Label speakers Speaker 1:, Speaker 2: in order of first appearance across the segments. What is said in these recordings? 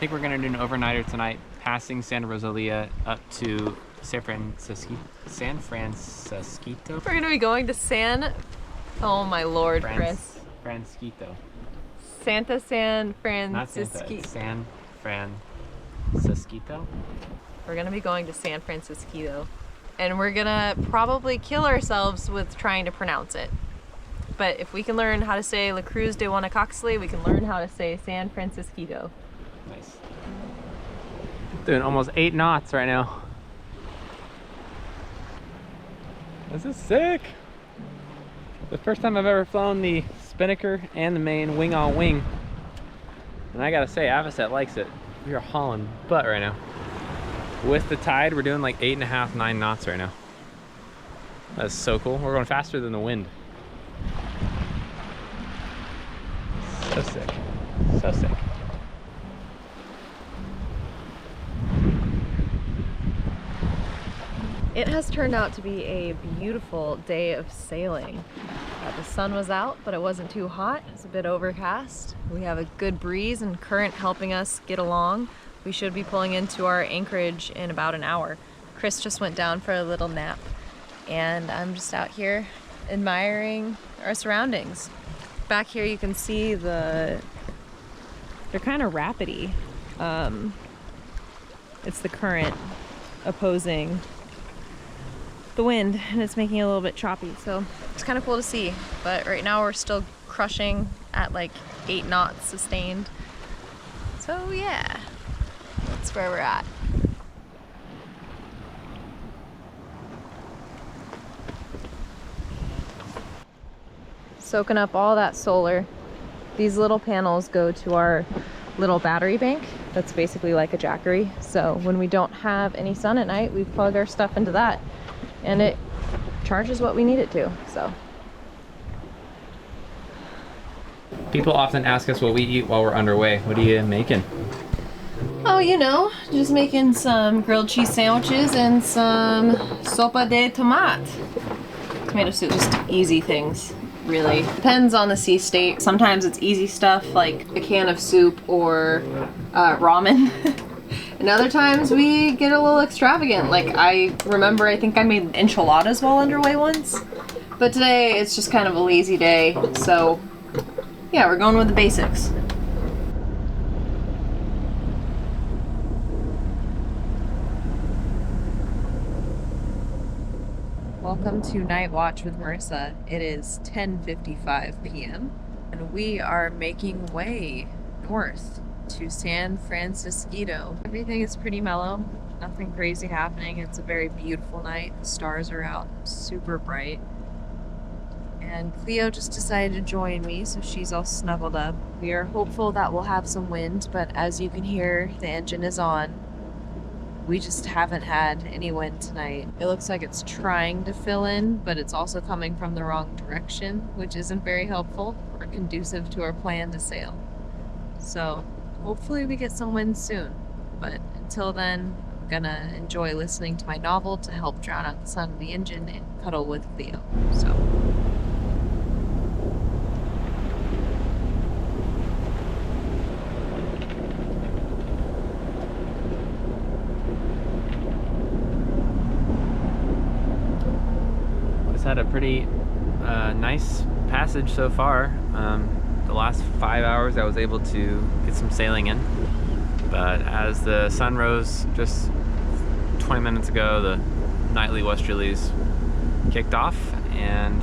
Speaker 1: think we're gonna do an overnighter tonight, passing Santa Rosalia up to San Francisquito.
Speaker 2: We're gonna be going to oh my lord, Chris.
Speaker 1: Francisquito.
Speaker 2: San Francisquito.
Speaker 1: Not Santa, San Francisquito.
Speaker 2: We're gonna be going to San Francisquito. And we're gonna probably kill ourselves with trying to pronounce it. But if we can learn how to say La Cruz de Guanacaxtli, we can learn how to say San Francisquito.
Speaker 1: Nice. Doing almost 8 knots right now. This is sick. The first time I've ever flown the spinnaker and the main wing on wing. And I gotta say, Avocet likes it. We are hauling butt right now. With the tide, we're doing like 8.5, 9 knots right now. That's so cool. We're going faster than the wind. So sick. So sick.
Speaker 2: It has turned out to be a beautiful day of sailing. The sun was out, but it wasn't too hot. It's a bit overcast. We have a good breeze and current helping us get along. We should be pulling into our anchorage in about an hour. Chris just went down for a little nap, and I'm just out here admiring our surroundings. Back here you can see they're kind of rapidy. It's the current opposing the wind, and it's making it a little bit choppy, so it's kind of cool to see. But right now we're still crushing at like 8 knots sustained. So yeah, that's where we're at. Soaking up all that solar. These little panels go to our little battery bank that's basically like a Jackery. So when we don't have any sun at night, we plug our stuff into that and it charges what we need it to. So
Speaker 1: People often ask us what we eat while we're underway. What are you making?
Speaker 2: oh, you know, just making some grilled cheese sandwiches and some sopa de tomate. Tomato soup, just easy things. Really depends on the sea state. Sometimes it's easy stuff like a can of soup or ramen. And other times we get a little extravagant. Like I remember, I think I made enchiladas while underway once. But today it's just kind of a lazy day. So yeah, we're going with the basics. Welcome to Night Watch with Marissa. It is 10:55 p.m. and we are making way north to San Francisquito. Everything is pretty mellow, nothing crazy happening. It's a very beautiful night. The stars are out, super bright. And Cleo just decided to join me, so she's all snuggled up. We are hopeful that we'll have some wind, but as you can hear, the engine is on. We just haven't had any wind tonight. It looks like it's trying to fill in, but it's also coming from the wrong direction, which isn't very helpful or conducive to our plan to sail. So hopefully we get some wind soon, but until then, I'm gonna enjoy listening to my novel to help drown out the sound of the engine and cuddle with Cleo. So.
Speaker 1: Had a pretty nice passage so far. The last 5 hours I was able to get some sailing in, but as the sun rose just 20 minutes ago, the nightly westerlies kicked off and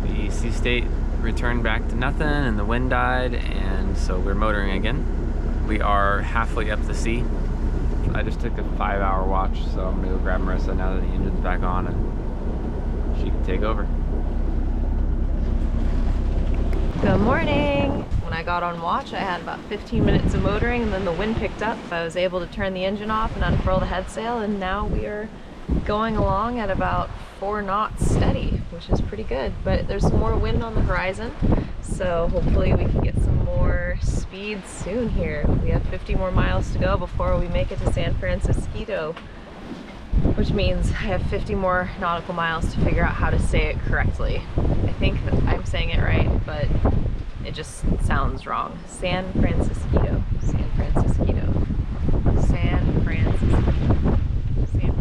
Speaker 1: the sea state returned back to nothing and the wind died, and so we're motoring again. We are halfway up the sea. I just took a 5-hour watch, so I'm gonna go grab Marissa now that the engine's back on and she can take over.
Speaker 2: Good morning! When I got on watch, I had about 15 minutes of motoring and then the wind picked up. I was able to turn the engine off and unfurl the head sail, and now we are going along at about 4 knots steady, which is pretty good. But there's some more wind on the horizon, so hopefully we can get some more speed soon here. We have 50 more miles to go before we make it to San Francisquito, which means I have 50 more nautical miles to figure out how to say it correctly. I think that I'm saying it right, but It just sounds wrong. San Francisquito. San Francisquito. San Francisquito. San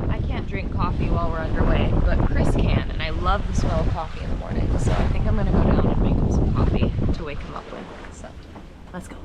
Speaker 2: I can't drink coffee while we're underway, but Chris can, and I love the smell of coffee in the morning, so I think I'm gonna go down and make him some coffee to wake him up with. So, let's go.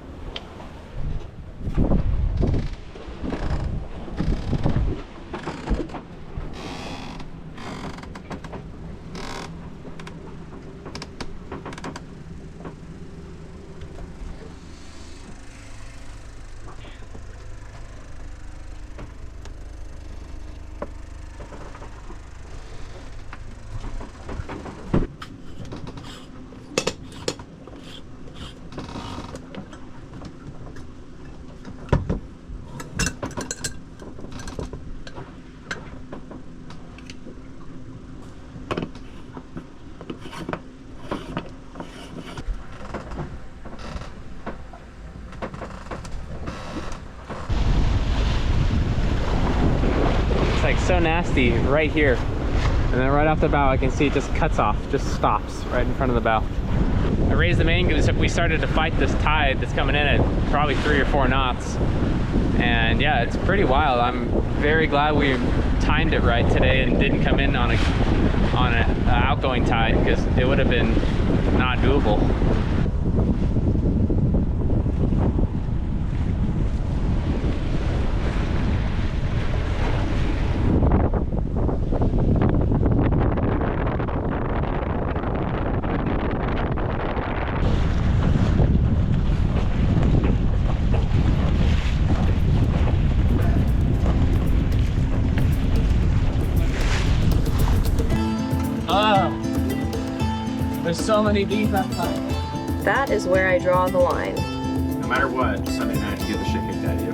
Speaker 1: Like so nasty right here, and then right off the bow I can see it just cuts off, just stops right in front of the bow. I raised the main because we started to fight this tide that's coming in at probably 3 or 4 knots, and yeah, it's pretty wild. I'm very glad we timed it right today and didn't come in on an outgoing tide, because it would have been not doable. There's so many deep that time.
Speaker 2: That is where I draw the line.
Speaker 1: No matter what, Sunday night you get the shit kicked out of you.